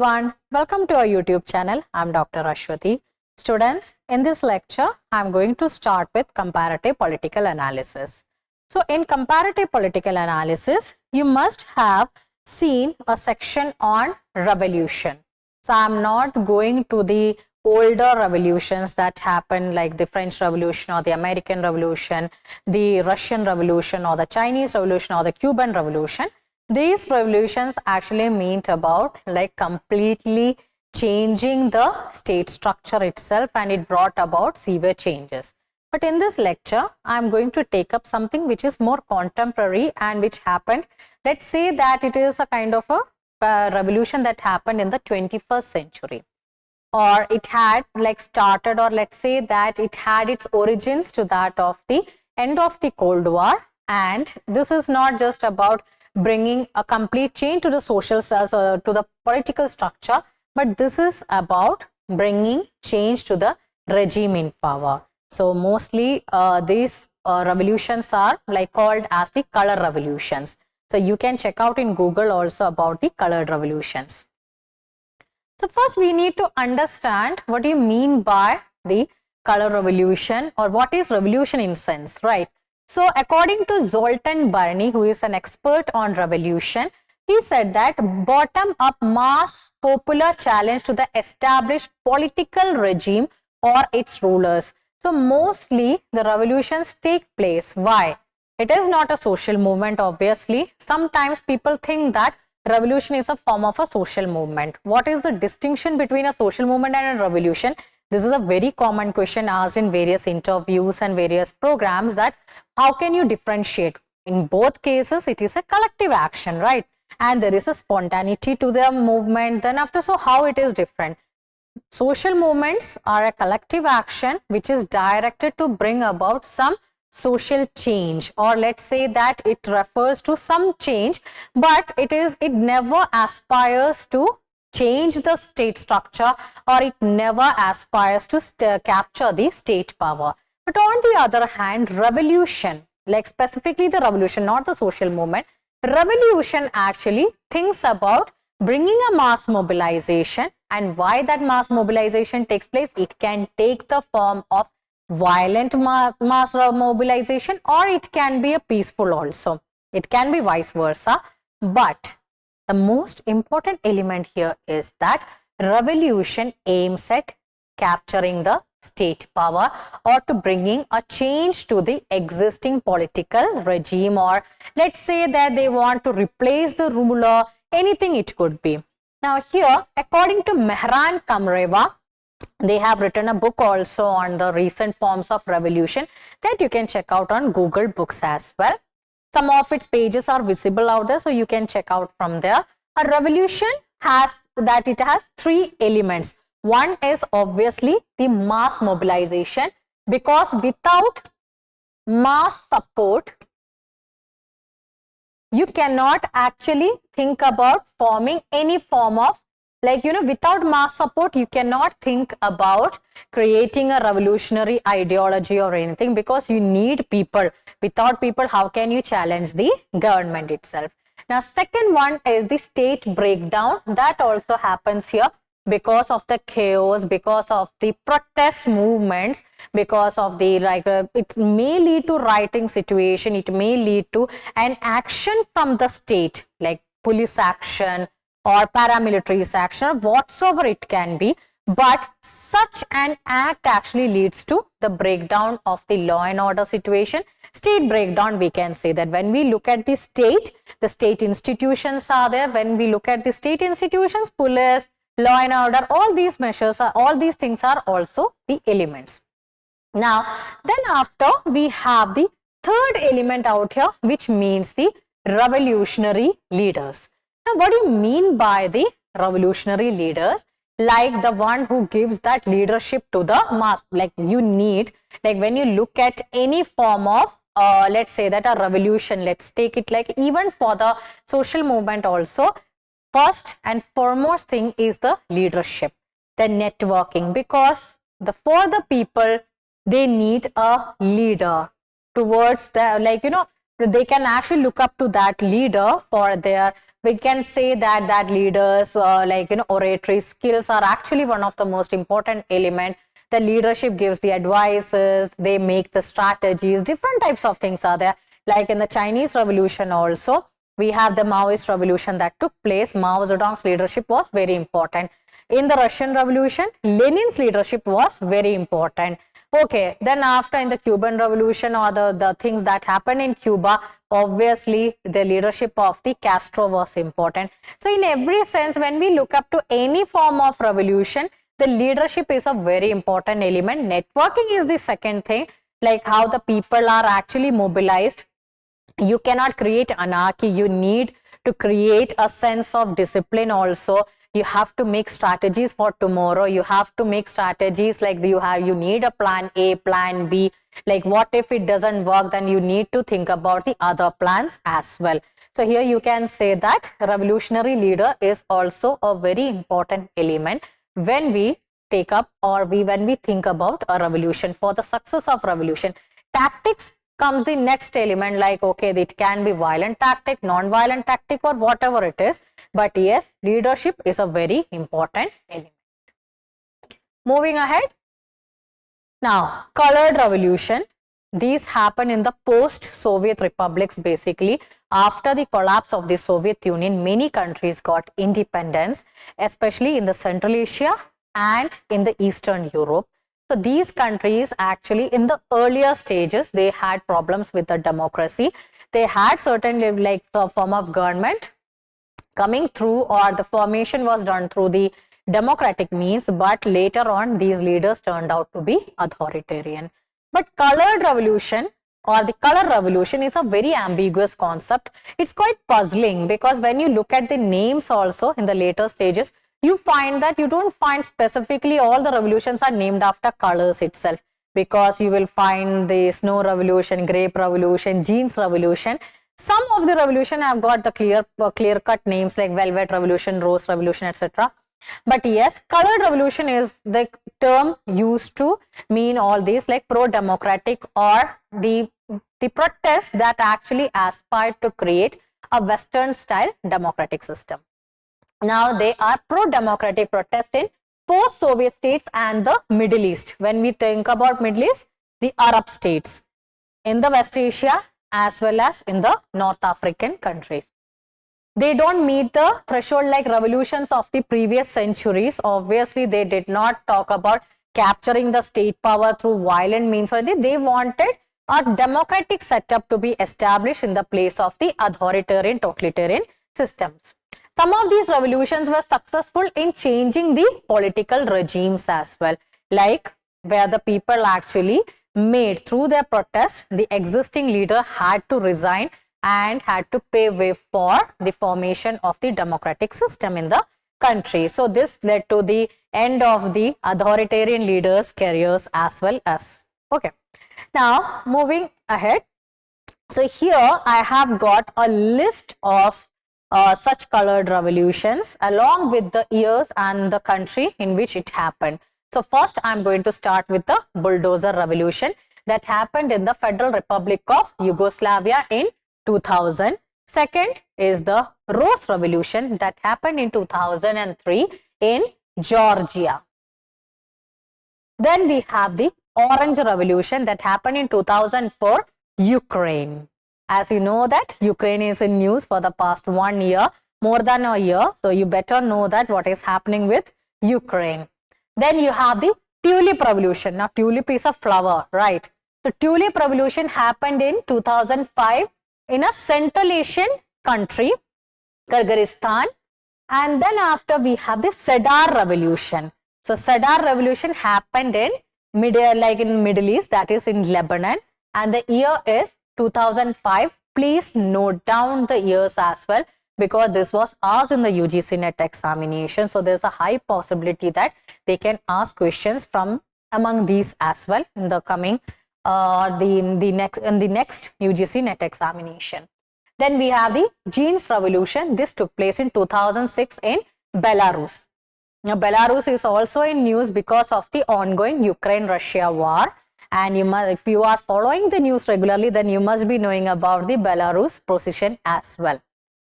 everyone, welcome to our YouTube channel. I'm Dr. Ashwati. Students, in this lecture, I'm going to start with comparative political analysis. So in comparative political analysis, you must have seen a section on revolution. So I'm not going to the older revolutions that happened, like the French Revolution or the American Revolution, the Russian Revolution or the Chinese Revolution or the Cuban Revolution. These revolutions actually meant about like completely changing the state structure itself, and it brought about severe changes. But in this lecture, I'm going to take up something which is more contemporary and which happened. Let's say that it is a kind of a revolution that happened in the 21st century. Or it had like started, or let's say that it had its origins to that of the end of the Cold War. And this is not just about bringing a complete change to the social to the political structure, but this is about bringing change to the regime in power. So mostly these revolutions are like called as the color revolutions. So you can check out in Google also about the colored revolutions. So first we need to understand what do you mean by the color revolution, or what is revolution in sense, right? So according to Zoltan Barney, who is an expert on revolution, he said that bottom-up mass popular challenge to the established political regime or its rulers. So mostly the revolutions take place. Why? It is not a social movement, obviously. Sometimes people think that revolution is a form of a social movement. What is the distinction between a social movement and a revolution? This is a very common question asked in various interviews and various programs, that how can you differentiate? In both cases, it is a collective action, right? And there is a spontaneity to the movement. Then after, so how it is different? Social movements are a collective action which is directed to bring about some social change, or let's say that it refers to some change, but it never aspires to change the state structure, or it never aspires to capture the state power. But on the other hand, revolution, like specifically the revolution, not the social movement, revolution actually thinks about bringing a mass mobilization. And why that mass mobilization takes place? It can take the form of violent mass mobilization, or it can be a peaceful also. It can be vice versa. But the most important element here is that revolution aims at capturing the state power, or to bringing a change to the existing political regime, or let's say that they want to replace the ruler, anything it could be. Now here, according to Mehran Kamreva, they have written a book also on the recent forms of revolution that you can check out on Google Books as well. Some of its pages are visible out there, so you can check out from there. A revolution has three elements. One is obviously the mass mobilization, because without mass support, you cannot actually think about forming any form of, like, without mass support, you cannot think about creating a revolutionary ideology or anything, because you need people. Without people, how can you challenge the government itself? Now, second one is the state breakdown. That also happens here because of the chaos, because of the protest movements, because of the it may lead to rioting situation, it may lead to an action from the state, like police action or paramilitary action, whatsoever it can be. But such an act actually leads to the breakdown of the law and order situation. State breakdown, we can say that when we look at the state institutions are there. When we look at the state institutions, police, law and order, all these measures are, all these things are also the elements. Now, then after we have the third element out here, which means the revolutionary leaders. Now, what do you mean by the revolutionary leaders? Like the one who gives that leadership to the mass. Like you need, like when you look at any form of, let's say that a revolution, let's take it like even for the social movement also, first and foremost thing is the leadership, the networking, because for the people, they need a leader towards the, they can actually look up to that leader for their, we can say that that leaders oratory skills are actually one of the most important element. The leadership gives the advices, they make the strategies, different types of things are there. Like in the Chinese Revolution also, we have the Maoist revolution that took place. Mao Zedong's leadership was very important. In the Russian Revolution, Lenin's leadership was very important. Okay, then after in the Cuban Revolution or the things that happened in Cuba, obviously the leadership of the Castro was important. So in every sense, when we look up to any form of revolution, the leadership is a very important element. Networking is the second thing, like how the people are actually mobilized. You cannot create anarchy. You need to create a sense of discipline also. You have to make strategies for tomorrow. You have to make strategies like you need a plan A, plan B. Like what if it doesn't work, then you need to think about the other plans as well. So here you can say that revolutionary leader is also a very important element when we take up or when we think about a revolution. For the success of revolution, tactics comes the next element, like okay, it can be violent tactic, non-violent tactic, or whatever it is, but yes, leadership is a very important element. Moving ahead, now colored revolution. These happen in the post-Soviet republics. Basically, after the collapse of the Soviet Union, many countries got independence, especially in the Central Asia and in the Eastern Europe. So these countries actually in the earlier stages, they had problems with the democracy. They had certainly like the form of government coming through, or the formation was done through the democratic means, but later on these leaders turned out to be authoritarian. But colored revolution or the color revolution is a very ambiguous concept. It's quite puzzling because when you look at the names also in the later stages, you find that you don't find specifically all the revolutions are named after colors itself, because you will find the snow revolution, grape revolution, jeans revolution. Some of the revolution have got the clear-cut names like velvet revolution, rose revolution, etc. But yes, colored revolution is the term used to mean all these, like pro-democratic or the protest that actually aspired to create a Western style democratic system. Now they are pro-democratic protest in post-Soviet states and the Middle East. When we think about Middle East, the Arab states, in the West Asia as well as in the North African countries. They don't meet the threshold like revolutions of the previous centuries. Obviously, they did not talk about capturing the state power through violent means, or they wanted a democratic setup to be established in the place of the authoritarian, totalitarian systems. Some of these revolutions were successful in changing the political regimes as well, like where the people actually made through their protest, the existing leader had to resign and had to pave way for the formation of the democratic system in the country. So this led to the end of the authoritarian leaders' careers as well as. Okay. Now moving ahead. So here I have got a list of such colored revolutions along with the years and the country in which it happened. So first I'm going to start with the bulldozer revolution that happened in the Federal Republic of Yugoslavia in 2000. Second is the Rose Revolution that happened in 2003 in Georgia. Then we have the Orange Revolution that happened in 2004, Ukraine. As you know that Ukraine is in news for the past 1 year, more than a year. So you better know that what is happening with Ukraine. Then you have the Tulip Revolution. Now tulip is a flower, right? The Tulip Revolution happened in 2005 in a Central Asian country, Kyrgyzstan. And then after we have the Cedar Revolution. So Cedar Revolution happened in Middle East, that is in Lebanon, and the year is 2005. Please note down the years as well, because this was asked in the UGC-NET examination. So there's a high possibility that they can ask questions from among these as well in the coming the next UGC-NET examination. Then we have the Jeans Revolution. This took place in 2006 in Belarus. Now Belarus is also in news because of the ongoing Ukraine-Russia war, And if you are following the news regularly, then you must be knowing about the Belarus position as well.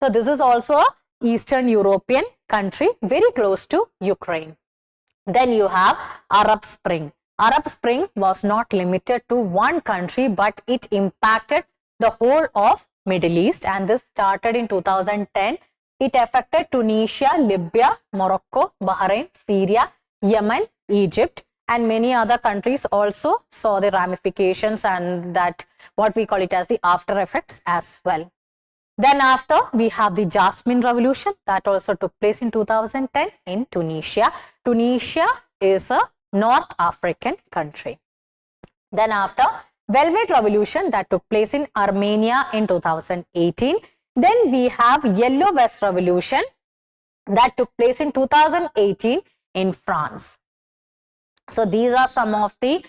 So this is also a Eastern European country very close to Ukraine. Then you have Arab Spring. Arab Spring was not limited to one country, but it impacted the whole of Middle East, and this started in 2010. It affected Tunisia, Libya, Morocco, Bahrain, Syria, Yemen, Egypt, and many other countries also saw the ramifications and that what we call it as the after effects as well. Then after, we have the Jasmine Revolution that also took place in 2010 in Tunisia. Tunisia is a North African country. Then after, Velvet Revolution that took place in Armenia in 2018. Then we have Yellow Vest Revolution that took place in 2018 in France. So these are some of the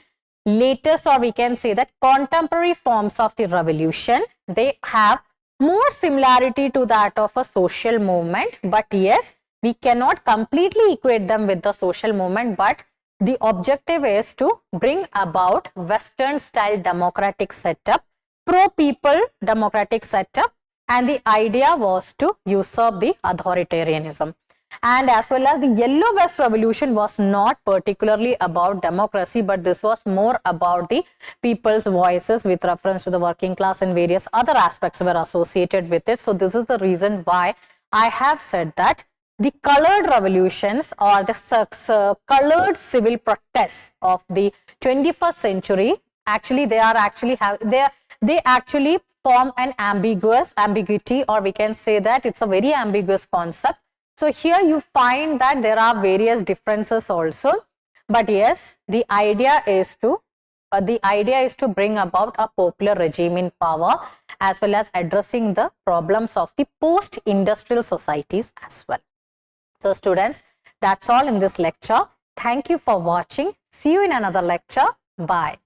latest, or we can say that contemporary forms of the revolution. They have more similarity to that of a social movement, but yes, we cannot completely equate them with the social movement, but the objective is to bring about Western style democratic setup, pro-people democratic setup, and the idea was to usurp the authoritarianism. And as well as the Yellow Vest Revolution was not particularly about democracy, but this was more about the people's voices with reference to the working class, and various other aspects were associated with it. So this is the reason why I have said that the colored revolutions or the colored civil protests of the 21st century, actually they actually form an ambiguity, or we can say that it's a very ambiguous concept. So here you find that there are various differences also, but yes, the idea is to bring about a popular regime in power, as well as addressing the problems of the post-industrial societies as well. So students, that's all in this lecture. Thank you for watching. See you in another lecture. Bye.